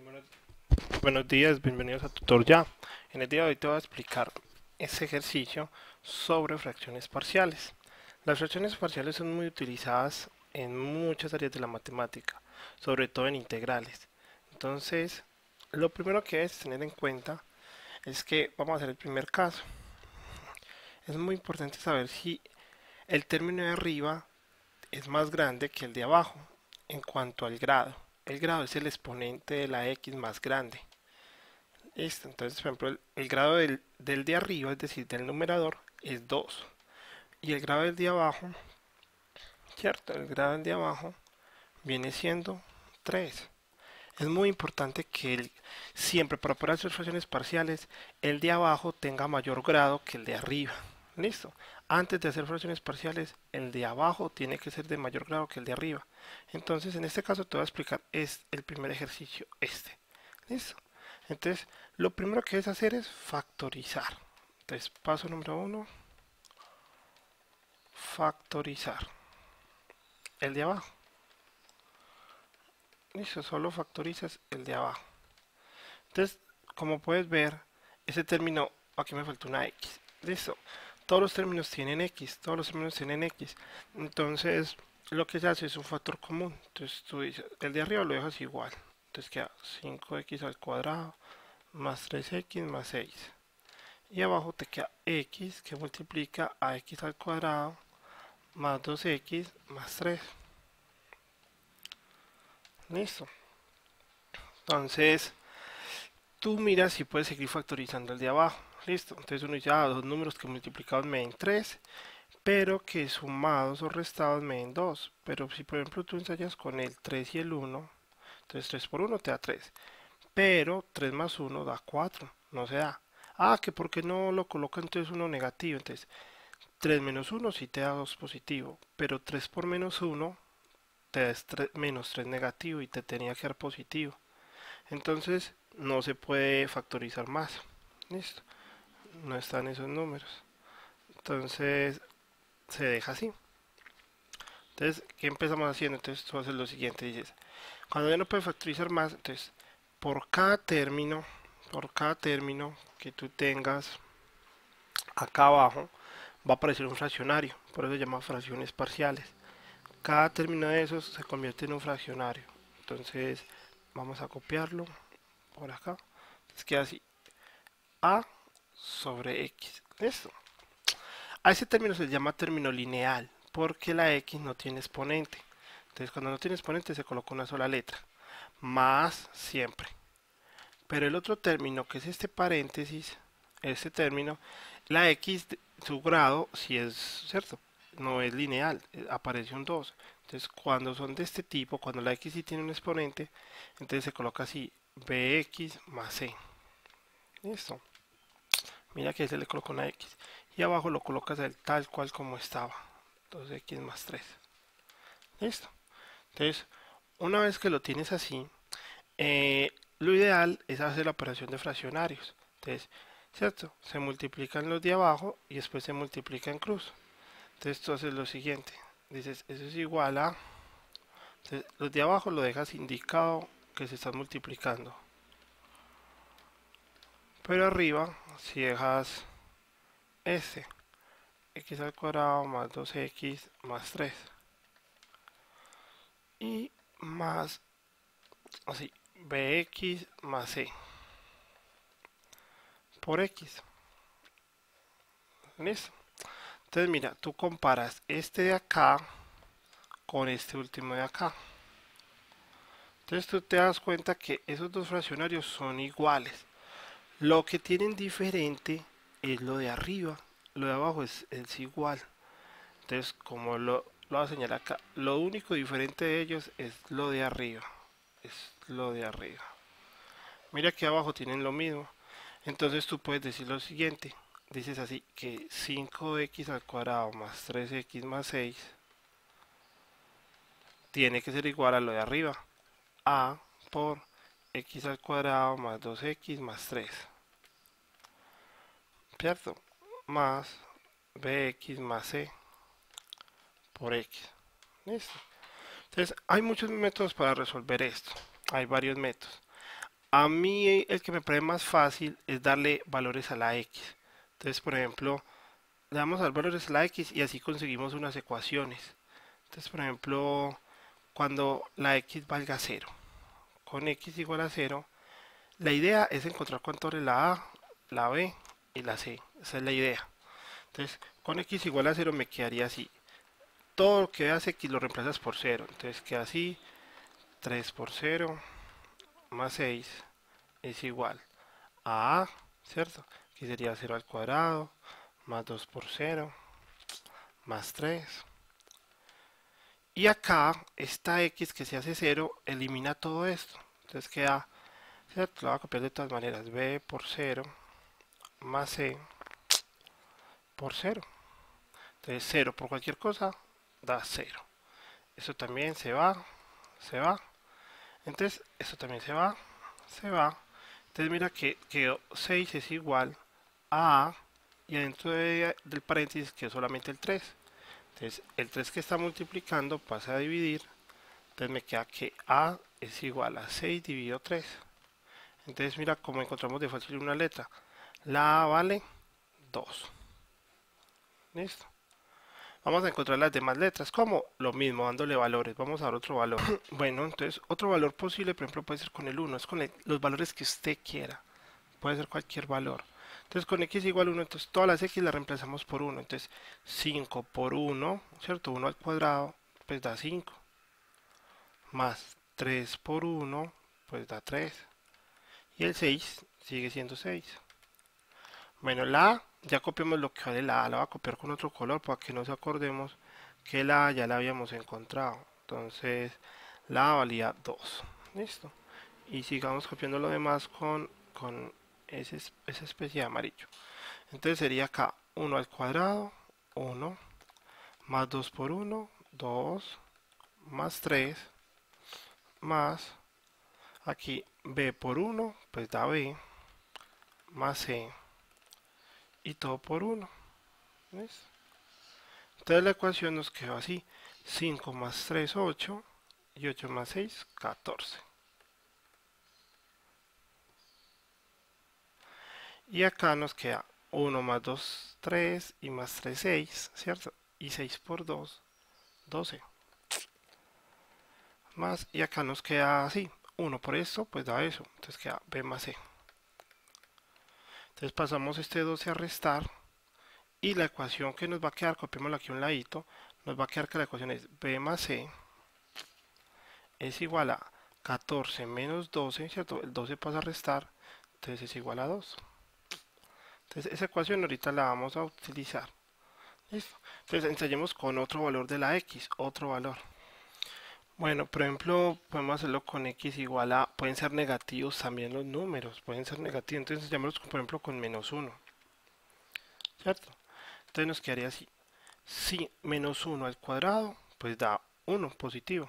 Muy buenos días, bienvenidos a Tutor Ya. En el día de hoy te voy a explicar este ejercicio sobre fracciones parciales. Las fracciones parciales son muy utilizadas en muchas áreas de la matemática, sobre todo en integrales. Entonces, lo primero que debes tener en cuenta es que vamos a hacer el primer caso. Es muy importante saber si el término de arriba es más grande que el de abajo en cuanto al grado. El grado es el exponente de la x más grande. Listo, entonces, por ejemplo, el grado del de arriba, es decir, del numerador, es 2. Y el grado del de abajo, ¿cierto? El grado del de abajo viene siendo 3. Es muy importante que siempre para poder hacer fracciones parciales, el de abajo tenga mayor grado que el de arriba. ¿Listo? Antes de hacer fracciones parciales, el de abajo tiene que ser de mayor grado que el de arriba. Entonces, en este caso te voy a explicar es el primer ejercicio, este. ¿Listo? Entonces, lo primero que debes hacer es factorizar. Entonces, paso número uno, factorizar el de abajo. Listo, solo factorizas el de abajo. Entonces, como puedes ver, ese término, aquí me falta una X. Listo, todos los términos tienen X, todos los términos tienen X. Entonces, lo que se hace es un factor común. Entonces, tú dices, el de arriba lo dejas igual. Entonces queda 5x al cuadrado más 3x más 6. Y abajo te queda x que multiplica a x al cuadrado más 2x más 3. Listo. Entonces, tú miras si puedes seguir factorizando el de abajo. Listo. Entonces uno dice, dos números que multiplicados me den 3, pero que sumados o restados me den 2. Pero si por ejemplo tú ensayas con el 3 y el 1, entonces 3 por 1 te da 3. Pero 3 más 1 da 4. No se da. Que porque no lo coloca entonces uno negativo. Entonces 3 menos 1 sí te da 2 positivo, pero 3 por menos 1 te da menos 3 negativo y te tenía que dar positivo. Entonces no se puede factorizar más. Listo, no están esos números. Entonces se deja así. Entonces, ¿qué empezamos haciendo? Entonces tú haces lo siguiente, dices, cuando ya no puedes factorizar más, entonces por cada término que tú tengas acá abajo, va a aparecer un fraccionario, por eso se llama fracciones parciales. Cada término de esos se convierte en un fraccionario. Entonces vamos a copiarlo por acá. Entonces queda así. A sobre X. Listo. A ese término se llama término lineal porque la X no tiene exponente. Entonces cuando no tiene exponente se coloca una sola letra. Más siempre. Pero el otro término que es este paréntesis, este término, la X, su grado, si es cierto, no es lineal, aparece un 2. Entonces, cuando son de este tipo, cuando la X sí tiene un exponente, entonces se coloca así, Bx más C. Listo. Mira que ahí se le coloca una X. Y abajo lo colocas tal cual como estaba. 2x más 3. Listo. Entonces, una vez que lo tienes así, lo ideal es hacer la operación de fraccionarios. Entonces, ¿cierto? Se multiplican los de abajo y después se multiplica en cruz. Entonces tú haces lo siguiente. Dices, eso es igual a... Entonces, los de abajo lo dejas indicado que se están multiplicando. Pero arriba, si dejas este, x al cuadrado más 2x más 3. Y más, así, bx más c por x. ¿Listo? Entonces mira, tú comparas este de acá con este último de acá. Entonces tú te das cuenta que esos dos fraccionarios son iguales. Lo que tienen diferente es lo de arriba. Lo de abajo es igual. Entonces, como lo voy a señalar acá, lo único diferente de ellos es lo de arriba. Es lo de arriba. Mira que abajo tienen lo mismo. Entonces tú puedes decir lo siguiente. Dices así que 5x al cuadrado más 3x más 6 tiene que ser igual a lo de arriba. A por x al cuadrado más 2x más 3. ¿Cierto? Más bx más c por x. ¿Listo? Entonces, hay muchos métodos para resolver esto. Hay varios métodos. A mí el que me parece más fácil es darle valores a la x. Entonces, por ejemplo, le damos a dar valores a la x y así conseguimos unas ecuaciones. Entonces, por ejemplo, cuando la x valga cero, con x igual a cero, la idea es encontrar cuánto vale la a, la b y la c. Esa es la idea. Entonces, con x igual a cero me quedaría así. Todo lo que hace x lo reemplazas por cero. Entonces queda así, 3 por cero más 6 es igual a a, ¿cierto? Aquí sería cero al cuadrado, más 2 por cero más 3. Y acá, esta x que se hace cero, elimina todo esto. Entonces queda, ¿cierto? Lo voy a copiar de todas maneras. B por cero más C por cero. Entonces cero por cualquier cosa da cero. Eso también se va, se va. Entonces esto también se va, se va. Entonces mira que quedó 6 es igual a y adentro del paréntesis quedó solamente el 3. Entonces el 3 que está multiplicando pasa a dividir. Entonces me queda que a es igual a 6 dividido 3. Entonces mira cómo encontramos de fácil una letra. La a vale 2. Listo. Vamos a encontrar las demás letras. ¿Cómo? Lo mismo, dándole valores. Vamos a dar otro valor. Bueno, entonces otro valor posible, por ejemplo, puede ser con el 1. Es con los valores que usted quiera. Puede ser cualquier valor. Entonces con x igual 1, entonces todas las x las reemplazamos por 1. Entonces 5 por 1, ¿cierto? 1 al cuadrado, pues da 5. Más 3 por 1, pues da 3. Y el 6 sigue siendo 6. Bueno, la A, ya copiamos lo que vale la A. La voy a copiar con otro color para que nos acordemos que la A ya la habíamos encontrado. Entonces la A valía 2. Listo. Y sigamos copiando lo demás con esa especie de amarillo. Entonces sería acá 1 al cuadrado, 1, más 2 por 1, 2, más 3, más aquí b por 1, pues da b, más c, y todo por 1. ¿Ves? Entonces la ecuación nos quedó así, 5 más 3, 8, y 8 más 6, 14. Y acá nos queda 1 más 2, 3, y más 3, 6, ¿cierto? Y 6 por 2, 12. Más, y acá nos queda así, 1 por esto, pues da eso. Entonces queda b más c. Entonces pasamos este 12 a restar. Y la ecuación que nos va a quedar, copiémoslo aquí a un ladito, nos va a quedar que la ecuación es b más c es igual a 14 menos 12, ¿cierto? El 12 pasa a restar, entonces es igual a 2. Entonces esa ecuación ahorita la vamos a utilizar. ¿Listo? Entonces ensayemos con otro valor de la x, otro valor. Bueno, por ejemplo, podemos hacerlo con x igual a, pueden ser negativos también los números, pueden ser negativos, entonces ensayémoslos por ejemplo con menos 1, ¿cierto? Entonces nos quedaría así, si menos 1 al cuadrado, pues da 1 positivo,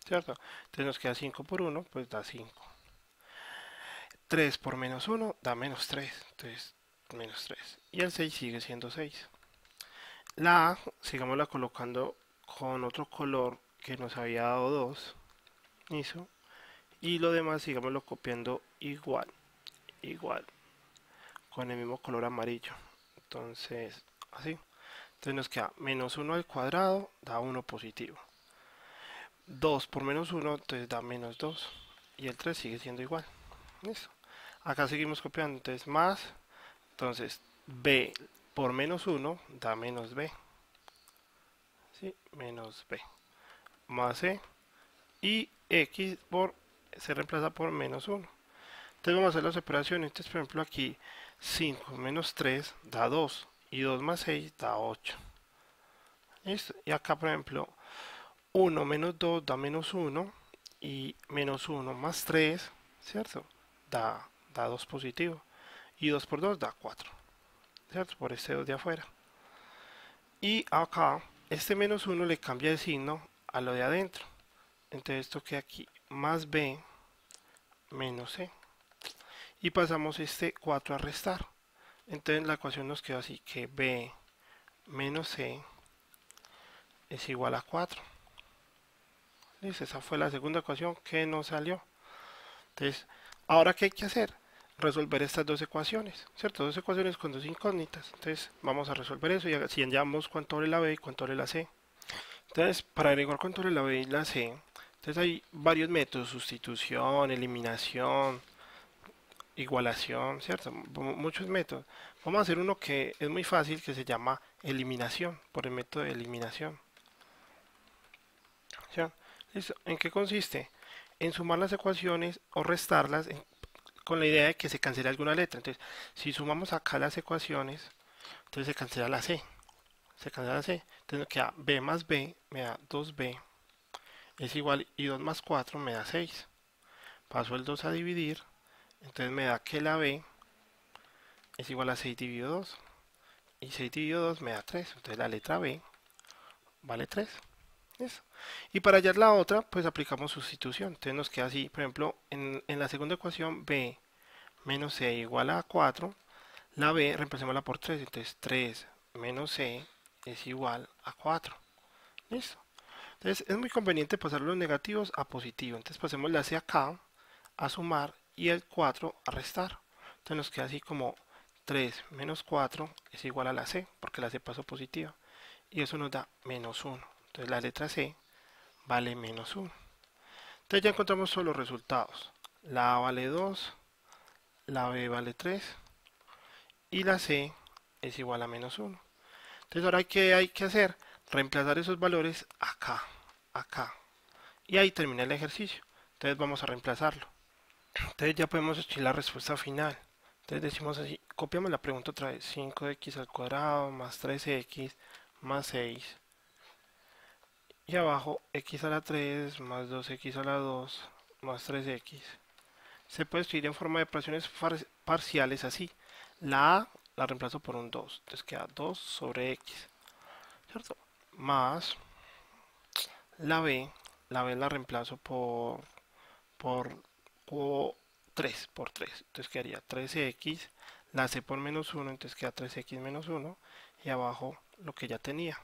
¿cierto? Entonces nos queda 5 por 1, pues da 5. 3 por menos 1 da menos 3, entonces menos 3. Y el 6 sigue siendo 6. La A, sigámosla colocando con otro color que nos había dado 2, hizo. Y lo demás sigámoslo copiando igual, igual, con el mismo color amarillo. Entonces, así. Entonces nos queda menos 1 al cuadrado, da 1 positivo. 2 por menos 1, entonces da menos 2. Y el 3 sigue siendo igual. Listo. Acá seguimos copiando, entonces más. Entonces b por menos 1 da menos b. ¿Sí? Menos b. Más c. Y x se reemplaza por menos 1. Entonces vamos a hacer las operaciones. Entonces por ejemplo aquí 5 menos 3 da 2. Y 2 más 6 da 8. ¿Listo? Y acá por ejemplo 1 menos 2 da menos 1 y menos 1 más 3, ¿cierto? Da 2 positivo. Y 2 por 2 da 4, ¿cierto? Por este 2 de afuera. Y acá, este menos 1 le cambia de signo a lo de adentro. Entonces esto queda aquí más b menos c. Y pasamos este 4 a restar. Entonces la ecuación nos queda así, que b menos c es igual a 4. ¿Listo? Esa fue la segunda ecuación que nos salió. Entonces, Ahora, ¿qué hay que hacer? Resolver estas dos ecuaciones, ¿cierto? Dos ecuaciones con dos incógnitas. Entonces, vamos a resolver eso y si hallamos cuánto vale la b y cuánto vale la c. Entonces, para averiguar cuánto vale la b y la c, entonces hay varios métodos: sustitución, eliminación, igualación, ¿cierto? Muchos métodos. Vamos a hacer uno que es muy fácil, que se llama eliminación, por el método de eliminación. ¿Cierto? ¿Listo? ¿En qué consiste? En sumar las ecuaciones o restarlas con la idea de que se cancele alguna letra. Entonces, si sumamos acá las ecuaciones, entonces se cancela la c. Se cancela la c. Entonces nos queda b más b, me da 2b, es igual, y 2 más 4 me da 6. Paso el 2 a dividir, entonces me da que la b es igual a 6 dividido 2. Y 6 dividido 2 me da 3. Entonces la letra b vale 3. Eso. Y para hallar la otra, pues aplicamos sustitución. Entonces nos queda así, por ejemplo, en la segunda ecuación, b menos c igual a 4. La b reemplacémosla por 3. Entonces 3 menos c es igual a 4. Listo. Entonces es muy conveniente pasar los negativos a positivo. Entonces pasemos la c acá a sumar y el 4 a restar. Entonces nos queda así como 3 menos 4 es igual a la c, porque la c pasó positiva. Y eso nos da menos 1. Entonces la letra c vale menos 1. Entonces ya encontramos todos los resultados. La a vale 2, la b vale 3 y la c es igual a menos 1. Entonces ahora, ¿qué hay que hacer? Reemplazar esos valores acá, acá. Y ahí termina el ejercicio. Entonces vamos a reemplazarlo. Entonces ya podemos escribir la respuesta final. Entonces decimos así, copiamos la pregunta otra vez: 5x al cuadrado más 3x más 6. Y abajo x a la 3 más 2x a la 2 más 3x. Se puede escribir en forma de ecuaciones parciales así. La a la reemplazo por un 2. Entonces queda 2 sobre x, ¿cierto? Más la b. La b la reemplazo por 3, por 3. Entonces quedaría 3x. La c por menos 1, entonces queda 3x menos 1. Y abajo lo que ya tenía,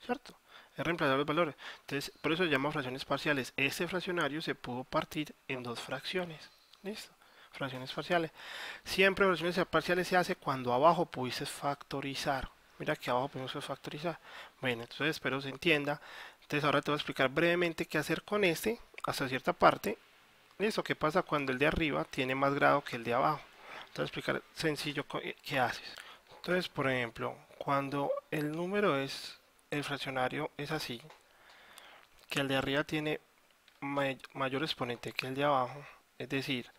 ¿cierto? Es reemplazar los valores. Entonces, por eso se llama fracciones parciales. Este fraccionario se pudo partir en dos fracciones. ¿Listo? Fracciones parciales. Siempre fracciones parciales se hace cuando abajo pudiste factorizar. Mira que abajo pudimos factorizar. Bueno, entonces espero se entienda. Entonces ahora te voy a explicar brevemente qué hacer con este hasta cierta parte. Listo, qué pasa cuando el de arriba tiene más grado que el de abajo. Te voy a explicar sencillo qué haces. Entonces, por ejemplo, cuando el número es, el fraccionario es así, que el de arriba tiene mayor exponente que el de abajo, es decir,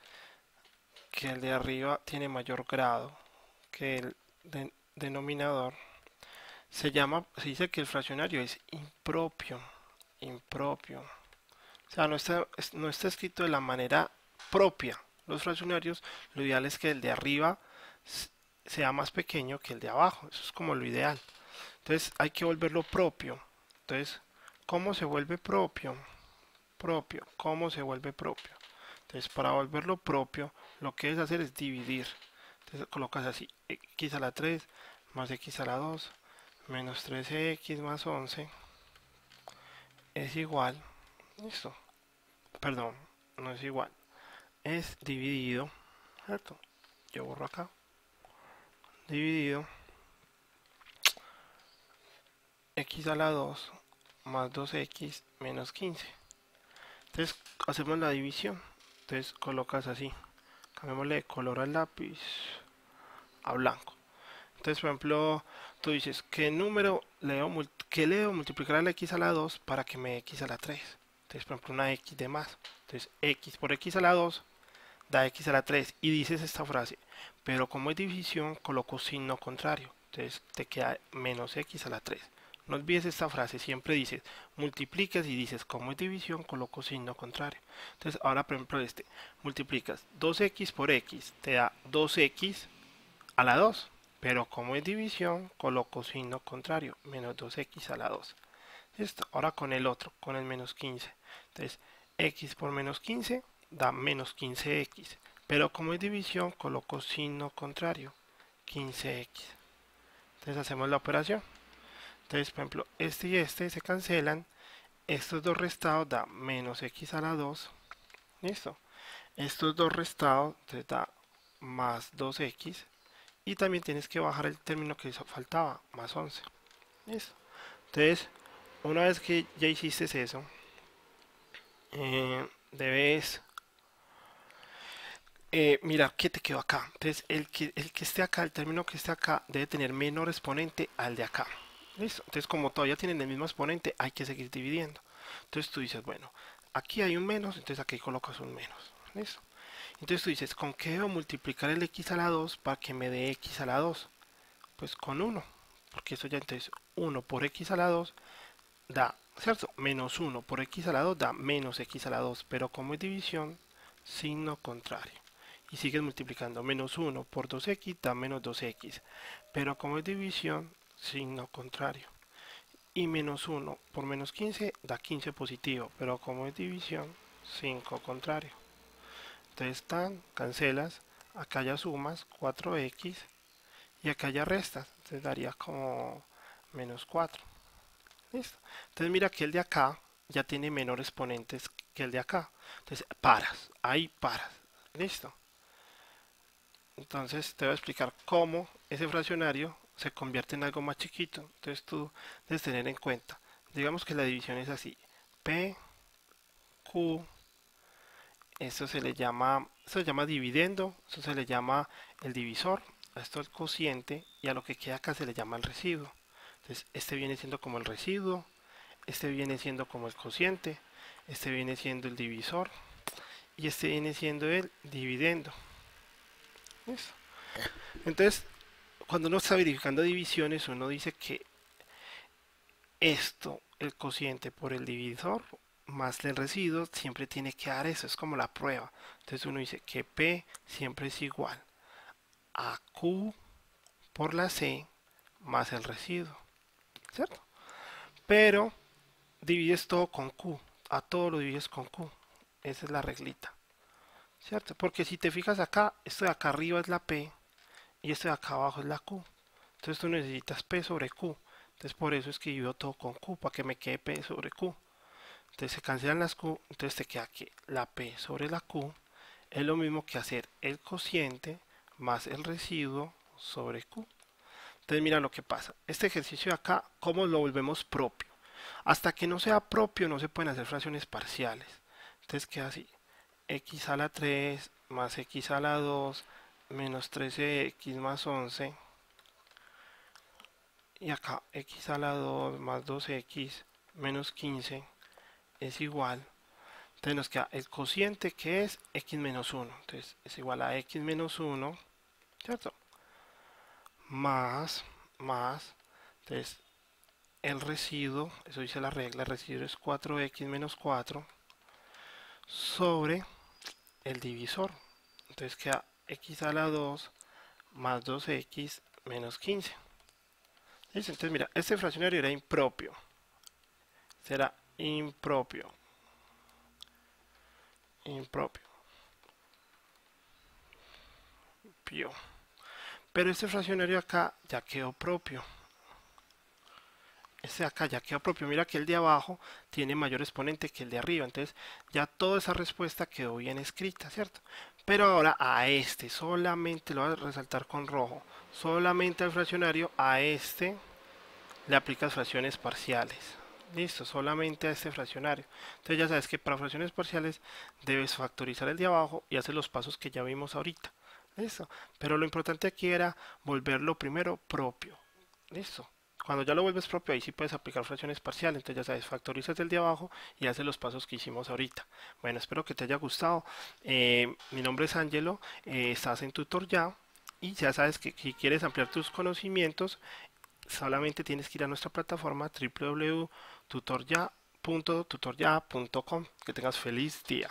que el de arriba tiene mayor grado que el denominador, se dice que el fraccionario es impropio, impropio. O sea, no está escrito de la manera propia. Los fraccionarios, lo ideal es que el de arriba sea más pequeño que el de abajo. Eso es como lo ideal. Entonces hay que volverlo propio. Entonces, ¿cómo se vuelve propio? Propio. ¿Cómo se vuelve propio? Entonces, para volverlo propio, lo que debes hacer es dividir. Entonces colocas así: x a la 3 más x a la 2 menos 13x más 11 es igual. Listo. Perdón, no es igual. Es dividido, ¿cierto? Yo borro acá. Dividido x a la 2 más 2x menos 15. Entonces hacemos la división. Entonces colocas así. Cambiémosle de color al lápiz a blanco. Entonces, por ejemplo, tú dices: ¿qué número qué le debo multiplicar a la x a la 2 para que me dé x a la 3? Entonces, por ejemplo, una x de más. Entonces, x por x a la 2 da x a la 3. Y dices esta frase: pero como es división, coloco signo contrario. Entonces, te queda menos x a la 3. No olvides esta frase, siempre dices, multiplicas y dices, como es división, coloco signo contrario. Entonces, ahora, por ejemplo, multiplicas 2x por x, te da 2x a la 2. Pero como es división, coloco signo contrario, menos 2x a la 2. Listo. Ahora con el otro, con el menos 15. Entonces, x por menos 15 da menos 15x. Pero como es división, coloco signo contrario, 15x. Entonces hacemos la operación. Entonces, por ejemplo, este y este se cancelan. Estos dos restados da menos x a la 2. Listo. Estos dos restados te da más 2x. Y también tienes que bajar el término que faltaba, más 11. ¿Listo? Entonces, una vez que ya hiciste eso, debes mirar qué te quedó acá. Entonces, el que esté acá, el término que esté acá, debe tener menor exponente al de acá. ¿Listo? Entonces, como todavía tienen el mismo exponente, hay que seguir dividiendo. Entonces tú dices, bueno, aquí hay un menos, entonces aquí colocas un menos. ¿Listo? Entonces tú dices, ¿con qué debo multiplicar el x a la 2 para que me dé x a la 2? Pues con 1, porque eso ya entonces 1 por x a la 2 da, ¿cierto? Menos 1 por x a la 2 da menos x a la 2, pero como es división, signo contrario. Y sigues multiplicando, menos 1 por 2x da menos 2x, pero como es división, signo contrario. Y menos 1 por menos 15 da 15 positivo, pero como es división, 5 contrario. Entonces tan, cancelas, acá ya sumas 4x y acá ya restas, entonces daría como menos 4. ¿Listo? Entonces mira que el de acá ya tiene menor exponentes que el de acá. Entonces paras, ahí paras. ¿Listo? Entonces te voy a explicar cómo ese fraccionario se convierte en algo más chiquito. Entonces tú debes tener en cuenta. Digamos que la división es así. P, Q, esto se llama dividendo, eso se le llama el divisor, a esto el cociente y a lo que queda acá se le llama el residuo. Entonces este viene siendo como el residuo, este viene siendo como el cociente, este viene siendo el divisor y este viene siendo el dividendo. ¿Listo? Entonces, cuando uno está verificando divisiones, uno dice que esto, el cociente por el divisor más el residuo, siempre tiene que dar eso, es como la prueba. Entonces uno dice que P siempre es igual a Q por la C más el residuo, ¿cierto? Pero divides todo con Q, a todo lo divides con Q, esa es la reglita, ¿cierto? Porque si te fijas acá, esto de acá arriba es la P y esto de acá abajo es la Q. Entonces tú necesitas P sobre Q. Entonces por eso es que divido todo con Q, para que me quede P sobre Q. Entonces se cancelan las Q, entonces te queda que la P sobre la Q es lo mismo que hacer el cociente más el residuo sobre Q. Entonces mira lo que pasa. Este ejercicio de acá, ¿cómo lo volvemos propio? Hasta que no sea propio no se pueden hacer fracciones parciales. Entonces queda así. X a la 3 más x a la 2 menos 13x más 11. Y acá x a la 2 más 2x menos 15 es igual. Entonces nos queda el cociente que es x menos 1. Entonces es igual a x menos 1, ¿cierto? Más. Entonces el residuo, eso dice la regla, el residuo es 4x menos 4 sobre el divisor. Entonces queda x a la 2 más 2x menos 15. ¿Listo? Entonces mira, este fraccionario era impropio. Será impropio. Impropio. Pero este fraccionario acá ya quedó propio. Este de acá ya quedó propio. Mira que el de abajo tiene mayor exponente que el de arriba. Entonces ya toda esa respuesta quedó bien escrita, ¿cierto? Pero ahora a este solamente lo voy a resaltar con rojo. Solamente al fraccionario, a este le aplicas fracciones parciales. Listo, solamente a este fraccionario. Entonces ya sabes que para fracciones parciales debes factorizar el de abajo y hacer los pasos que ya vimos ahorita. Listo. Pero lo importante aquí era volverlo primero propio. Listo. Cuando ya lo vuelves propio, ahí sí puedes aplicar fracciones parciales. Entonces ya sabes, factorizas el de abajo y haces los pasos que hicimos ahorita. Bueno, espero que te haya gustado. Mi nombre es Angelo, estás en Tutor Ya. Y ya sabes que si quieres ampliar tus conocimientos, solamente tienes que ir a nuestra plataforma www.tutorya.tutorya.com. Que tengas feliz día.